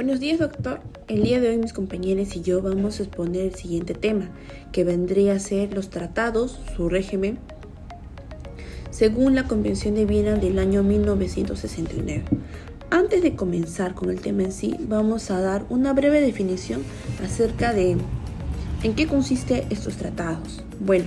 Buenos días, doctor. El día de hoy mis compañeros y yo vamos a exponer el siguiente tema, que vendría a ser los tratados, su régimen, según la Convención de Viena del año 1969. Antes de comenzar con el tema en sí, vamos a dar una breve definición acerca de en qué consiste estos tratados. Bueno,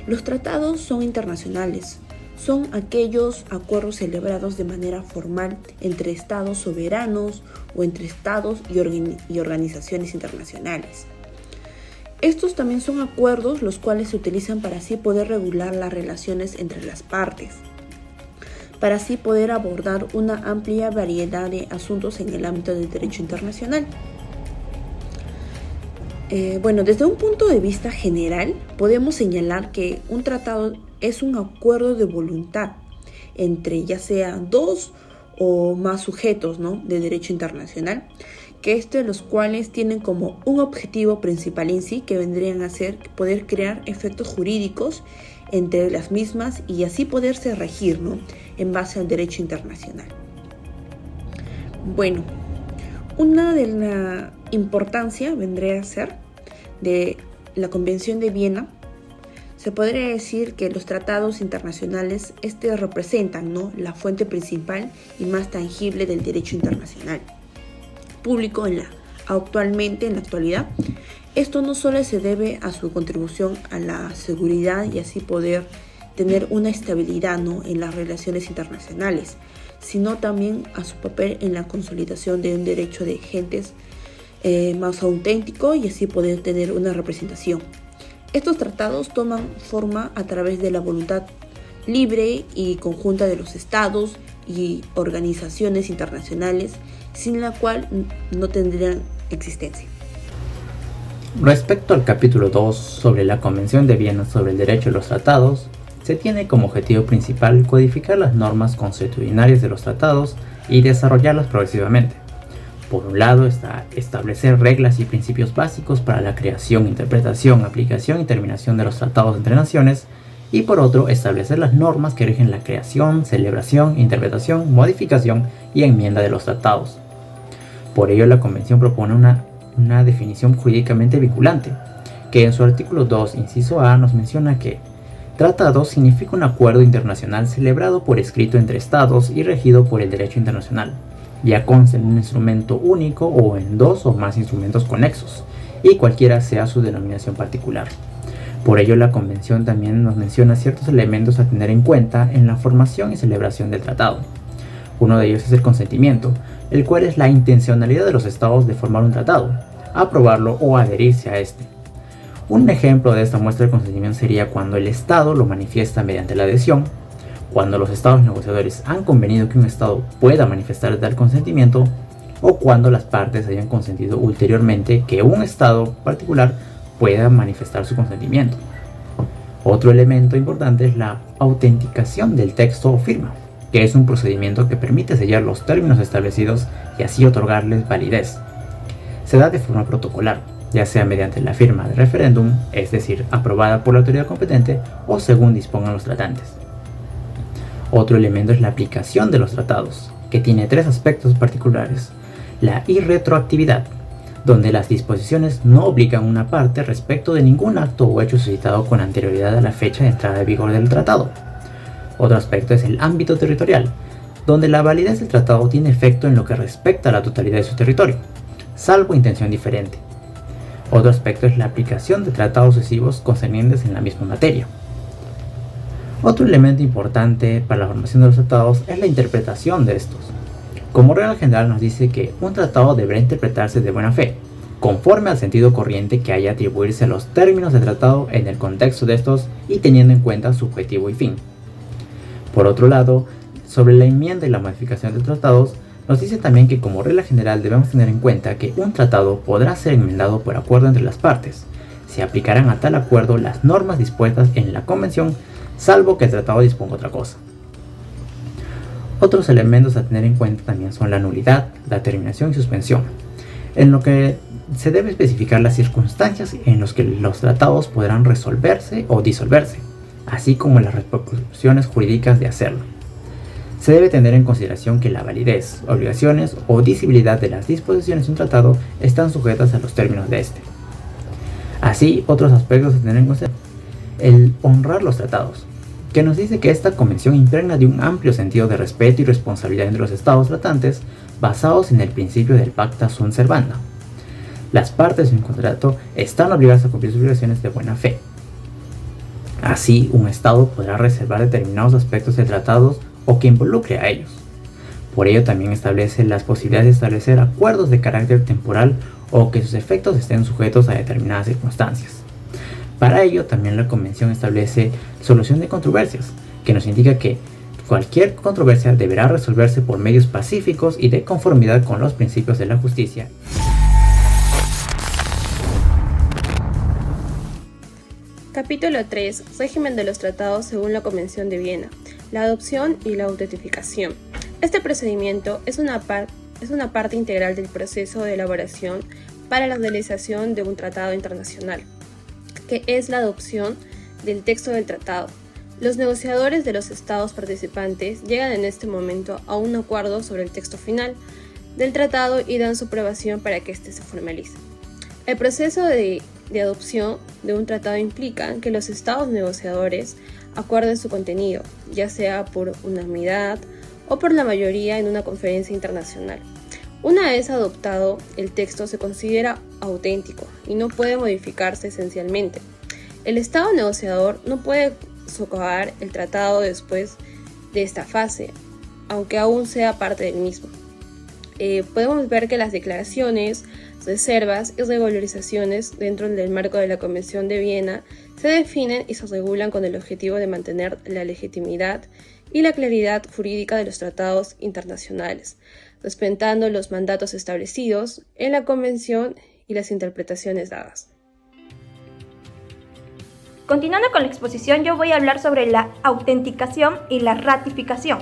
los tratados son internacionales. Son aquellos acuerdos celebrados de manera formal entre estados soberanos o entre estados y organizaciones internacionales. Estos también son acuerdos los cuales se utilizan para así poder regular las relaciones entre las partes, para así poder abordar una amplia variedad de asuntos en el ámbito del derecho internacional. Desde un punto de vista general, podemos señalar que un tratado es un acuerdo de voluntad entre ya sea dos o más sujetos, de derecho internacional, que los cuales tienen como un objetivo principal en sí, que vendrían a ser poder crear efectos jurídicos entre las mismas y así poderse regir, en base al derecho internacional. Bueno, una de la importancia vendría a ser de la Convención de Viena. Se podría decir que los tratados internacionales representan, la fuente principal y más tangible del derecho internacional público actualmente, en la actualidad. Esto no solo se debe a su contribución a la seguridad y así poder tener una estabilidad, en las relaciones internacionales, sino también a su papel en la consolidación de un derecho de gentes más auténtico y así poder tener una representación. Estos tratados toman forma a través de la voluntad libre y conjunta de los estados y organizaciones internacionales, sin la cual no tendrían existencia. Respecto al capítulo 2 sobre la Convención de Viena sobre el derecho de los tratados, se tiene como objetivo principal codificar las normas consuetudinarias de los tratados y desarrollarlas progresivamente. Por un lado está establecer reglas y principios básicos para la creación, interpretación, aplicación y terminación de los tratados entre naciones, y por otro establecer las normas que rigen la creación, celebración, interpretación, modificación y enmienda de los tratados. Por ello la Convención propone una definición jurídicamente vinculante, que en su artículo 2, inciso A, nos menciona que tratado significa un acuerdo internacional celebrado por escrito entre estados y regido por el derecho internacional, ya consta en un instrumento único o en dos o más instrumentos conexos, y cualquiera sea su denominación particular. Por ello la Convención también nos menciona ciertos elementos a tener en cuenta en la formación y celebración del tratado. Uno de ellos es el consentimiento, el cual es la intencionalidad de los estados de formar un tratado, aprobarlo o adherirse a este. Un ejemplo de esta muestra de consentimiento sería cuando el estado lo manifiesta mediante la adhesión, cuando los estados negociadores han convenido que un estado pueda manifestar tal consentimiento, o cuando las partes hayan consentido ulteriormente que un estado particular pueda manifestar su consentimiento. Otro elemento importante es la autenticación del texto o firma, que es un procedimiento que permite sellar los términos establecidos y así otorgarles validez. Se da de forma protocolar, ya sea mediante la firma de referéndum, es decir, aprobada por la autoridad competente, o según dispongan los tratantes. Otro elemento es la aplicación de los tratados, que tiene tres aspectos particulares. La irretroactividad, donde las disposiciones no obligan a una parte respecto de ningún acto o hecho suscitado con anterioridad a la fecha de entrada en vigor del tratado. Otro aspecto es el ámbito territorial, donde la validez del tratado tiene efecto en lo que respecta a la totalidad de su territorio, salvo intención diferente. Otro aspecto es la aplicación de tratados sucesivos concernientes en la misma materia. Otro elemento importante para la formación de los tratados es la interpretación de estos. Como regla general nos dice que un tratado deberá interpretarse de buena fe, conforme al sentido corriente que haya atribuirse a los términos del tratado en el contexto de estos y teniendo en cuenta su objetivo y fin. Por otro lado, sobre la enmienda y la modificación de tratados, nos dice también que como regla general debemos tener en cuenta que un tratado podrá ser enmendado por acuerdo entre las partes. Se aplicarán a tal acuerdo las normas dispuestas en la convención, salvo que el tratado disponga otra cosa. Otros elementos a tener en cuenta también son la nulidad, la terminación y suspensión, en lo que se debe especificar las circunstancias en las que los tratados podrán resolverse o disolverse, así como las repercusiones jurídicas de hacerlo. Se debe tener en consideración que la validez, obligaciones o divisibilidad de las disposiciones de un tratado están sujetas a los términos de este. Así, otros aspectos a tener en consideración. El honrar los tratados, que nos dice que esta convención impregna de un amplio sentido de respeto y responsabilidad entre los estados tratantes, basados en el principio del pacta sunt servanda. Las partes de un contrato están obligadas a cumplir sus obligaciones de buena fe. Así, un estado podrá reservar determinados aspectos de tratados o que involucre a ellos. Por ello también establece las posibilidades de establecer acuerdos de carácter temporal o que sus efectos estén sujetos a determinadas circunstancias. Para ello también la Convención establece solución de controversias, que nos indica que cualquier controversia deberá resolverse por medios pacíficos y de conformidad con los principios de la justicia. Capítulo 3. Régimen de los tratados según la Convención de Viena. La adopción y la autentificación. Este procedimiento es una parte integral del proceso de elaboración para la realización de un tratado internacional, que es la adopción del texto del tratado. Los negociadores de los estados participantes llegan en este momento a un acuerdo sobre el texto final del tratado y dan su aprobación para que éste se formalice. El proceso de adopción de un tratado implica que los estados negociadores acuerden su contenido, ya sea por unanimidad o por la mayoría en una conferencia internacional. Una vez adoptado, el texto se considera auténtico y no puede modificarse esencialmente. El estado negociador no puede socavar el tratado después de esta fase, aunque aún sea parte del mismo. Podemos ver que las declaraciones, reservas y regularizaciones dentro del marco de la Convención de Viena se definen y se regulan con el objetivo de mantener la legitimidad y la claridad jurídica de los tratados internacionales, respetando los mandatos establecidos en la Convención y las interpretaciones dadas. Continuando con la exposición, yo voy a hablar sobre la autenticación y la ratificación.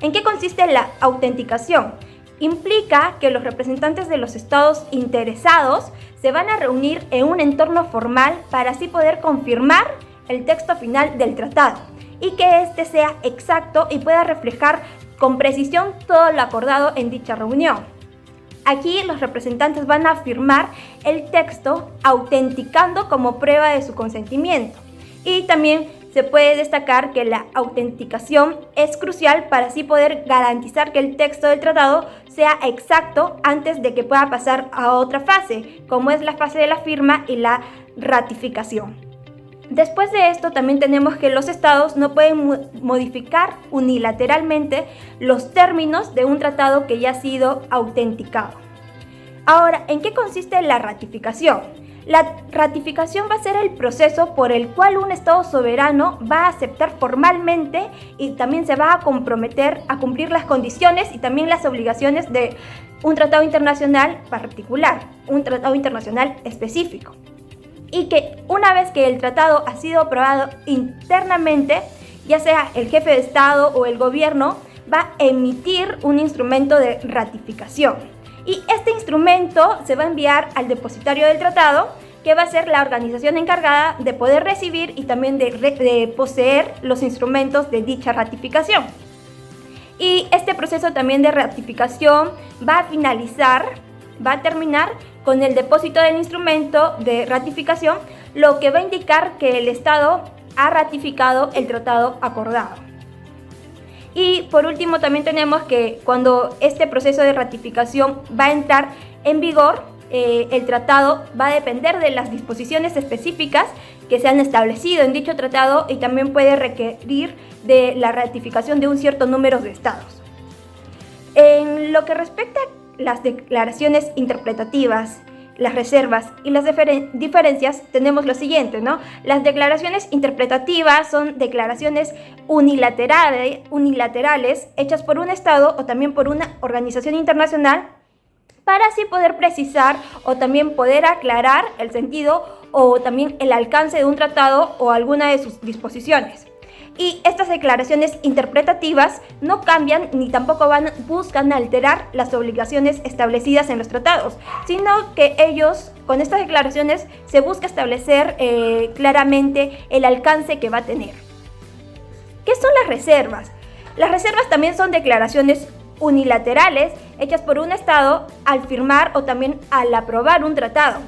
¿En qué consiste la autenticación? Implica que los representantes de los estados interesados se van a reunir en un entorno formal para así poder confirmar el texto final del tratado y que éste sea exacto y pueda reflejar con precisión todo lo acordado en dicha reunión. Aquí los representantes van a firmar el texto autenticando como prueba de su consentimiento. Y también se puede destacar que la autenticación es crucial para así poder garantizar que el texto del tratado sea exacto antes de que pueda pasar a otra fase, como es la fase de la firma y la ratificación. Después de esto también tenemos que los estados no pueden modificar unilateralmente los términos de un tratado que ya ha sido autenticado. Ahora, ¿en qué consiste la ratificación? La ratificación va a ser el proceso por el cual un estado soberano va a aceptar formalmente y también se va a comprometer a cumplir las condiciones y también las obligaciones de un tratado internacional particular, un tratado internacional específico. Y que una vez que el tratado ha sido aprobado internamente, ya sea el jefe de Estado o el gobierno, va a emitir un instrumento de ratificación. Y este instrumento se va a enviar al depositario del tratado, que va a ser la organización encargada de poder recibir y también de poseer los instrumentos de dicha ratificación. Y este proceso también de ratificación va a terminar con el depósito del instrumento de ratificación, lo que va a indicar que el Estado ha ratificado el tratado acordado. Y por último también tenemos que cuando este proceso de ratificación va a entrar en vigor, el tratado va a depender de las disposiciones específicas que se han establecido en dicho tratado y también puede requerir de la ratificación de un cierto número de estados. En lo que respecta a las declaraciones interpretativas, las reservas y las diferencias, tenemos lo siguiente, ¿no? Las declaraciones interpretativas son declaraciones unilaterales hechas por un Estado o también por una organización internacional para así poder precisar o también poder aclarar el sentido o también el alcance de un tratado o alguna de sus disposiciones. Y estas declaraciones interpretativas no cambian ni tampoco buscan alterar las obligaciones establecidas en los tratados, sino que ellos, con estas declaraciones, se busca establecer claramente el alcance que va a tener. ¿Qué son las reservas? Las reservas también son declaraciones unilaterales hechas por un Estado al firmar o también al aprobar un tratado.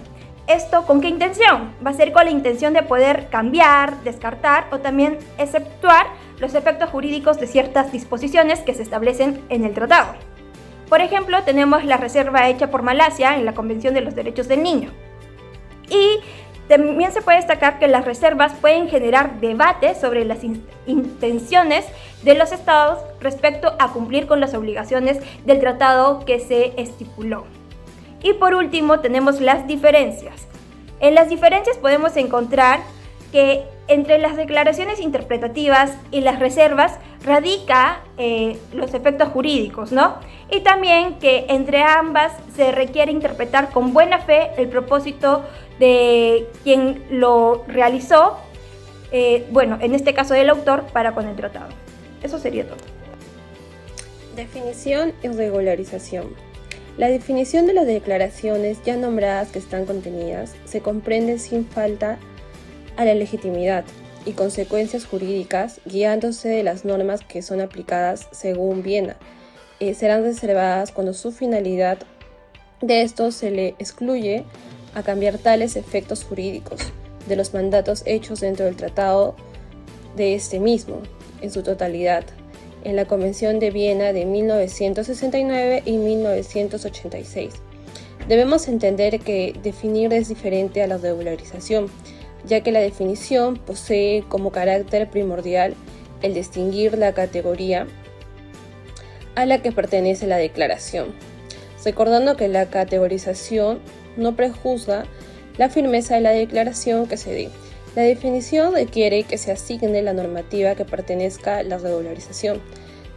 ¿Esto con qué intención? Va a ser con la intención de poder cambiar, descartar o también exceptuar los efectos jurídicos de ciertas disposiciones que se establecen en el tratado. Por ejemplo, tenemos la reserva hecha por Malasia en la Convención de los Derechos del Niño. Y también se puede destacar que las reservas pueden generar debate sobre las intenciones de los estados respecto a cumplir con las obligaciones del tratado que se estipuló. Y por último tenemos las diferencias. En las diferencias podemos encontrar que entre las declaraciones interpretativas y las reservas radica los efectos jurídicos, ¿no? Y también que entre ambas se requiere interpretar con buena fe el propósito de quien lo realizó, en este caso del autor, para con el tratado. Eso sería todo. Definición y regularización. La definición de las declaraciones ya nombradas que están contenidas se comprende sin falta a la legitimidad y consecuencias jurídicas guiándose de las normas que son aplicadas según Viena. Serán reservadas cuando su finalidad de esto se le excluye a cambiar tales efectos jurídicos de los mandatos hechos dentro del tratado de este mismo, en su totalidad, en la Convención de Viena de 1969 y 1986. Debemos entender que definir es diferente a la regularización, ya que la definición posee como carácter primordial el distinguir la categoría a la que pertenece la declaración, recordando que la categorización no prejuzga la firmeza de la declaración que se dé. La definición requiere que se asigne la normativa que pertenezca a la regularización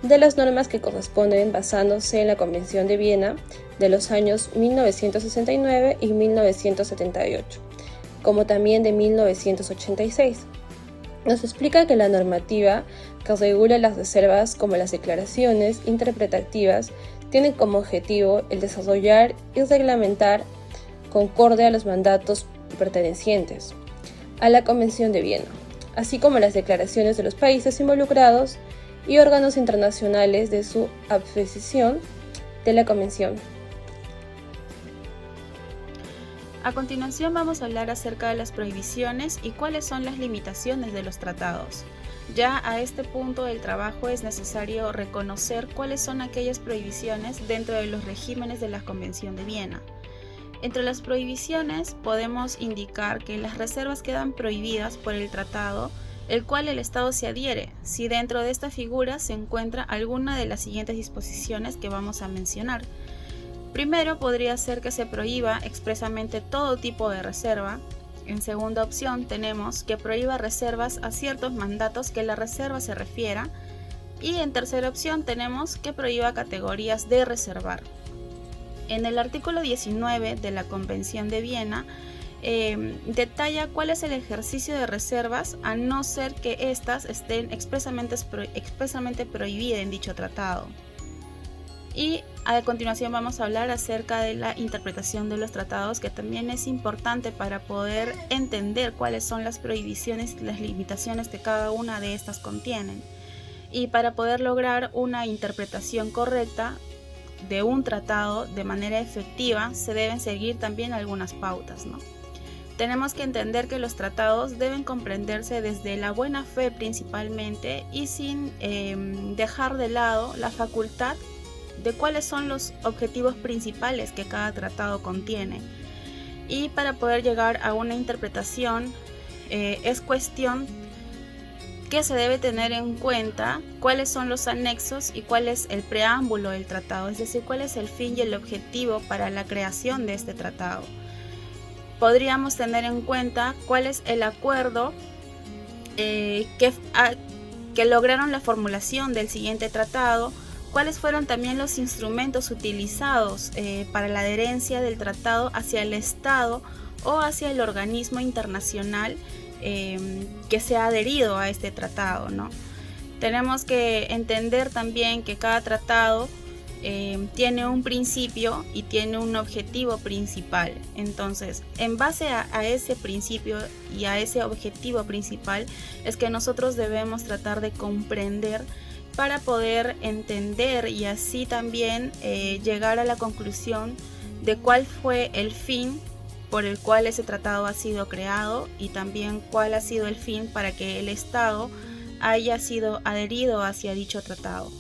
de las normas que corresponden basándose en la Convención de Viena de los años 1969 y 1978, como también de 1986. Nos explica que la normativa que regula las reservas como las declaraciones interpretativas tiene como objetivo el desarrollar y reglamentar concorde a los mandatos pertenecientes a la Convención de Viena, así como las declaraciones de los países involucrados y órganos internacionales de su adhesión de la Convención. A continuación vamos a hablar acerca de las prohibiciones y cuáles son las limitaciones de los tratados. Ya a este punto del trabajo es necesario reconocer cuáles son aquellas prohibiciones dentro de los regímenes de la Convención de Viena. Entre las prohibiciones podemos indicar que las reservas quedan prohibidas por el tratado, el cual el Estado se adhiere, si dentro de esta figura se encuentra alguna de las siguientes disposiciones que vamos a mencionar. Primero, podría ser que se prohíba expresamente todo tipo de reserva. En segunda opción tenemos que prohíba reservas a ciertos mandatos que la reserva se refiera. Y en tercera opción tenemos que prohíba categorías de reservar. En el artículo 19 de la Convención de Viena detalla cuál es el ejercicio de reservas a no ser que éstas estén expresamente prohibidas en dicho tratado. Y a continuación vamos a hablar acerca de la interpretación de los tratados, que también es importante para poder entender cuáles son las prohibiciones y las limitaciones que cada una de estas contienen. Y para poder lograr una interpretación correcta de un tratado de manera efectiva, se deben seguir también algunas pautas, ¿no? Tenemos que entender que los tratados deben comprenderse desde la buena fe principalmente y sin dejar de lado la facultad de cuáles son los objetivos principales que cada tratado contiene. Y para poder llegar a una interpretación es cuestión que se debe tener en cuenta cuáles son los anexos y cuál es el preámbulo del tratado, es decir, cuál es el fin y el objetivo para la creación de este tratado. Podríamos tener en cuenta cuál es el acuerdo que lograron la formulación del siguiente tratado, cuáles fueron también los instrumentos utilizados para la adherencia del tratado hacia el Estado o hacia el organismo internacional que se ha adherido a este tratado, ¿no? Tenemos que entender también que cada tratado tiene un principio y tiene un objetivo principal. Entonces, en base a ese principio y a ese objetivo principal es que nosotros debemos tratar de comprender para poder entender y así también llegar a la conclusión de cuál fue el fin por el cual ese tratado ha sido creado y también cuál ha sido el fin para que el Estado haya sido adherido hacia dicho tratado.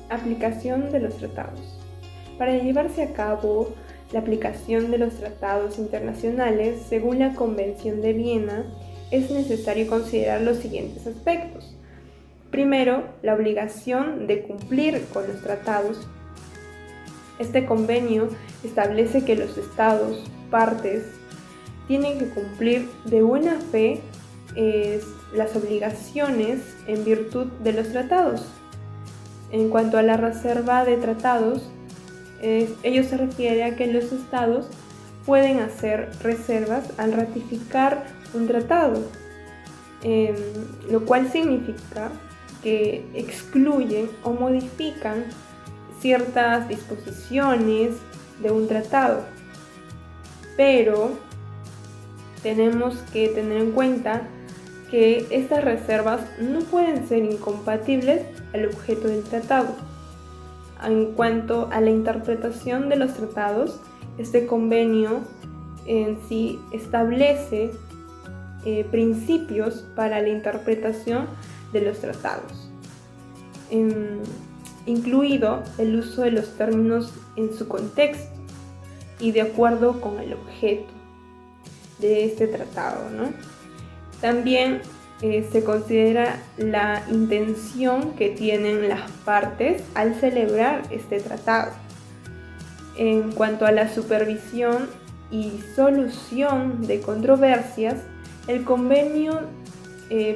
Aplicación de los tratados. Para llevarse a cabo la aplicación de los tratados internacionales, según la Convención de Viena, es necesario considerar los siguientes aspectos. Primero, la obligación de cumplir con los tratados. Este convenio establece que los estados, partes, tienen que cumplir de buena fe las obligaciones en virtud de los tratados. En cuanto a la reserva de tratados, ello se refiere a que los estados pueden hacer reservas al ratificar un tratado, lo cual significa que excluyen o modifican ciertas disposiciones de un tratado. Pero tenemos que tener en cuenta que estas reservas no pueden ser incompatibles al objeto del tratado. En cuanto a la interpretación de los tratados, este convenio en sí establece principios para la interpretación de los tratados, incluido el uso de los términos en su contexto y de acuerdo con el objeto de este tratado, ¿no? También se considera la intención que tienen las partes al celebrar este tratado. En cuanto a la supervisión y solución de controversias, el convenio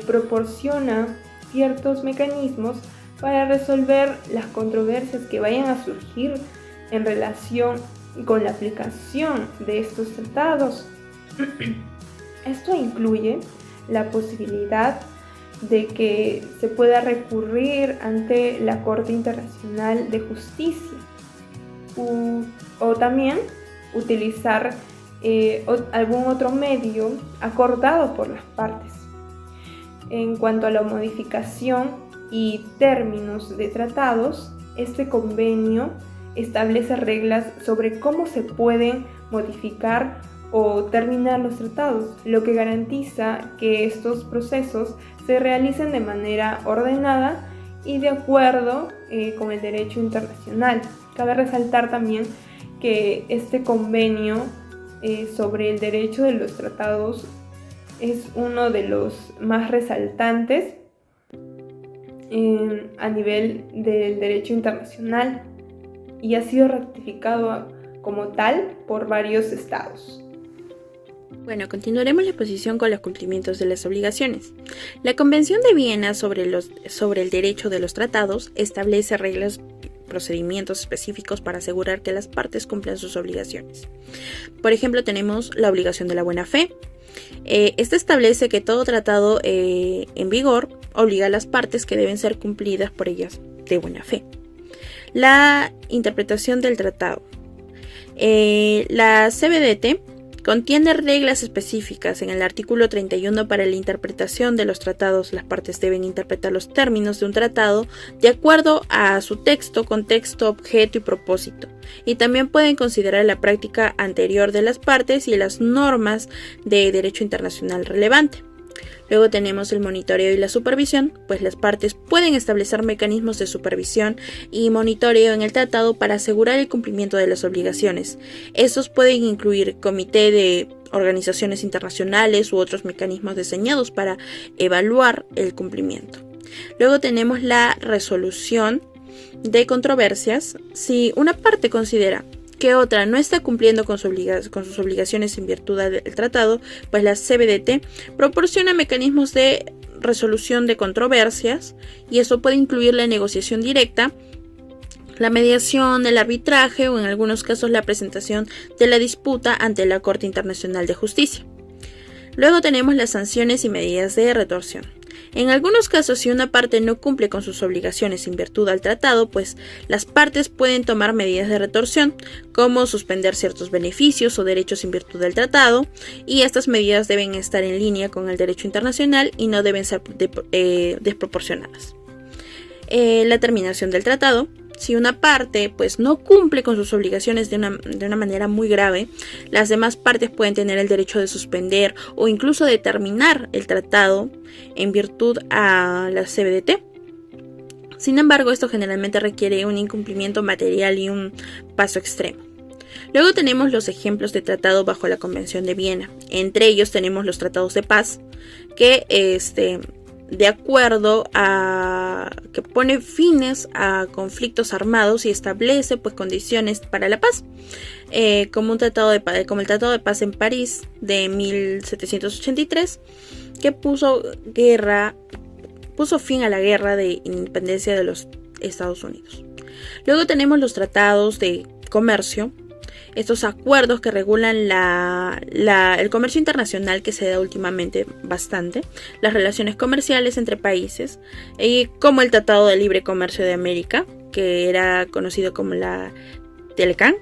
proporciona ciertos mecanismos para resolver las controversias que vayan a surgir en relación con la aplicación de estos tratados. Esto incluye la posibilidad de que se pueda recurrir ante la Corte Internacional de Justicia o también utilizar algún otro medio acordado por las partes. En cuanto a la modificación y términos de tratados, este convenio establece reglas sobre cómo se pueden modificar o terminar los tratados, lo que garantiza que estos procesos se realicen de manera ordenada y de acuerdo con el derecho internacional. Cabe resaltar también que este convenio sobre el derecho de los tratados es uno de los más resaltantes a nivel del derecho internacional y ha sido ratificado como tal por varios estados. Bueno, continuaremos la exposición con los cumplimientos de las obligaciones. La Convención de Viena sobre el derecho de los tratados establece reglas y procedimientos específicos para asegurar que las partes cumplan sus obligaciones. Por ejemplo, tenemos la obligación de la buena fe. Esta establece que todo tratado en vigor obliga a las partes que deben ser cumplidas por ellas de buena fe. La interpretación del tratado. La CBDT contiene reglas específicas. En el artículo 31 para la interpretación de los tratados, las partes deben interpretar los términos de un tratado de acuerdo a su texto, contexto, objeto y propósito. Y también pueden considerar la práctica anterior de las partes y las normas de derecho internacional relevante. Luego tenemos el monitoreo y la supervisión, pues las partes pueden establecer mecanismos de supervisión y monitoreo en el tratado para asegurar el cumplimiento de las obligaciones. Estos pueden incluir comité de organizaciones internacionales u otros mecanismos diseñados para evaluar el cumplimiento. Luego tenemos la resolución de controversias. Si una parte considera que otra no está cumpliendo con sus obligaciones en virtud del tratado, pues la CBDT proporciona mecanismos de resolución de controversias y eso puede incluir la negociación directa, la mediación, el arbitraje o en algunos casos la presentación de la disputa ante la Corte Internacional de Justicia. Luego tenemos las sanciones y medidas de retorsión. En algunos casos, si una parte no cumple con sus obligaciones en virtud al tratado, pues las partes pueden tomar medidas de retorsión, como suspender ciertos beneficios o derechos en virtud del tratado, y estas medidas deben estar en línea con el derecho internacional y no deben ser desproporcionadas. La terminación del tratado. Si una parte pues no cumple con sus obligaciones de una manera muy grave, las demás partes pueden tener el derecho de suspender o incluso de terminar el tratado en virtud a la CBDT. Sin embargo, esto generalmente requiere un incumplimiento material y un paso extremo. Luego tenemos los ejemplos de tratado bajo la Convención de Viena. Entre ellos tenemos los tratados de paz que de acuerdo a que pone fines a conflictos armados y establece pues condiciones para la paz, como el Tratado de Paz en París de 1783, que puso fin a la guerra de independencia de los Estados Unidos. Luego tenemos los tratados de comercio. Estos acuerdos que regulan el comercio internacional, que se da últimamente bastante, las relaciones comerciales entre países, como el Tratado de Libre Comercio de América, que era conocido como la Telecan,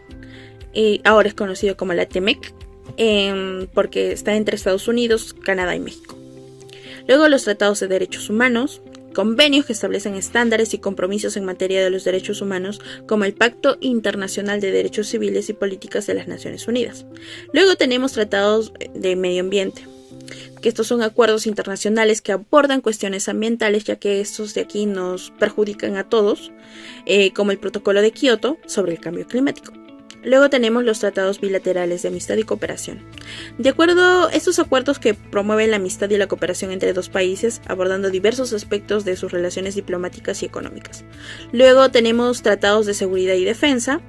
y ahora es conocido como la TEMEC, porque está entre Estados Unidos, Canadá y México. Luego los tratados de derechos humanos, convenios que establecen estándares y compromisos en materia de los derechos humanos, como el Pacto Internacional de Derechos Civiles y Políticas de las Naciones Unidas. Luego tenemos tratados de medio ambiente, que estos son acuerdos internacionales que abordan cuestiones ambientales, ya que estos de aquí nos perjudican a todos, como el Protocolo de Kioto sobre el cambio climático. Luego tenemos los tratados bilaterales de amistad y cooperación. De acuerdo a estos acuerdos que promueven la amistad y la cooperación entre dos países, abordando diversos aspectos de sus relaciones diplomáticas y económicas. Luego tenemos tratados de seguridad y defensa.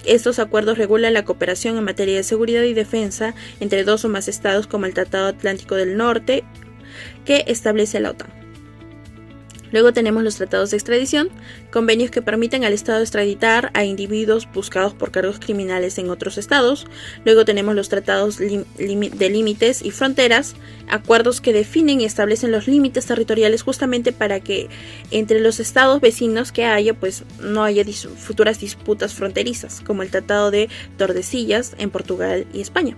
Estos acuerdos regulan la cooperación en materia de seguridad y defensa entre dos o más estados, como el Tratado Atlántico del Norte, que establece la OTAN. Luego tenemos los tratados de extradición, convenios que permiten al Estado extraditar a individuos buscados por cargos criminales en otros estados. Luego tenemos los tratados de límites y fronteras, acuerdos que definen y establecen los límites territoriales justamente para que entre los estados vecinos que haya, pues no haya futuras disputas fronterizas, como el Tratado de Tordesillas en Portugal y España.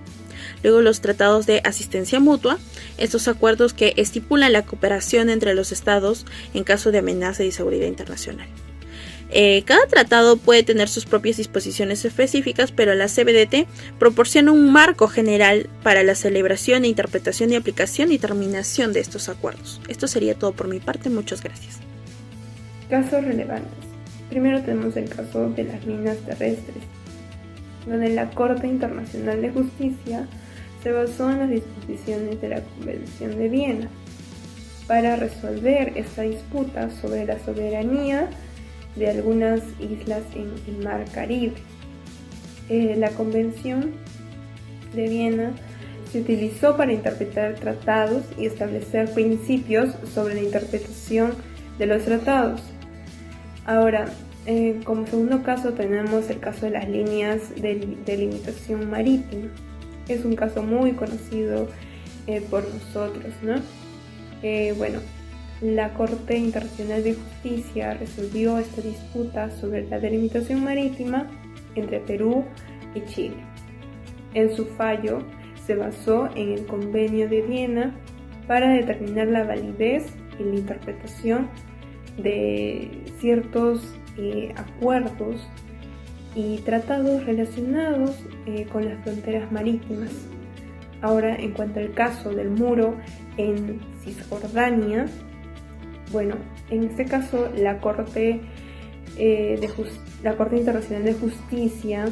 Luego los tratados de asistencia mutua, estos acuerdos que estipulan la cooperación entre los estados en caso de amenaza y seguridad internacional. Cada tratado puede tener sus propias disposiciones específicas, pero la CBDT proporciona un marco general para la celebración, interpretación y aplicación y terminación de estos acuerdos. Esto sería todo por mi parte, muchas gracias. Casos relevantes. Primero tenemos el caso de las minas terrestres, donde la Corte Internacional de Justicia se basó en las disposiciones de la Convención de Viena para resolver esta disputa sobre la soberanía de algunas islas en el Mar Caribe. La Convención de Viena se utilizó para interpretar tratados y establecer principios sobre la interpretación de los tratados. Ahora, como segundo caso tenemos el caso de las líneas de limitación marítima. Es un caso muy conocido por nosotros, ¿no? La Corte Internacional de Justicia resolvió esta disputa sobre la delimitación marítima entre Perú y Chile. En su fallo se basó en el Convenio de Viena para determinar la validez y la interpretación de ciertos acuerdos y tratados relacionados con las fronteras marítimas. Ahora, en cuanto al caso del muro en Cisjordania, en este caso la Corte Internacional de Justicia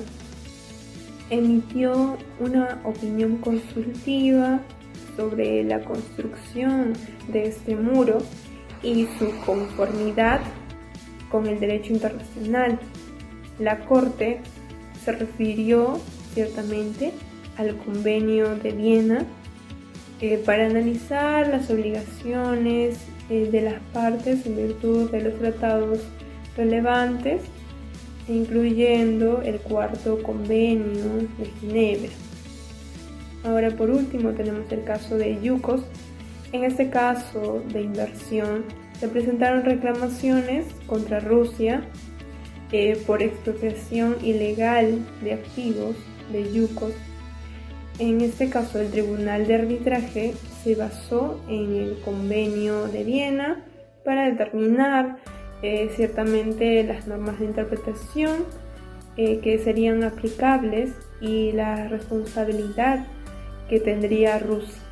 emitió una opinión consultiva sobre la construcción de este muro y su conformidad con el derecho internacional. La Corte se refirió ciertamente al Convenio de Viena para analizar las obligaciones de las partes en virtud de los tratados relevantes, incluyendo el Cuarto Convenio de Ginebra. Ahora, por último, tenemos el caso de Yukos, En este caso de inversión, se presentaron reclamaciones contra Rusia por expropiación ilegal de activos de yucos. En este caso, el Tribunal de Arbitraje se basó en el Convenio de Viena para determinar ciertamente las normas de interpretación que serían aplicables y la responsabilidad que tendría Rusia.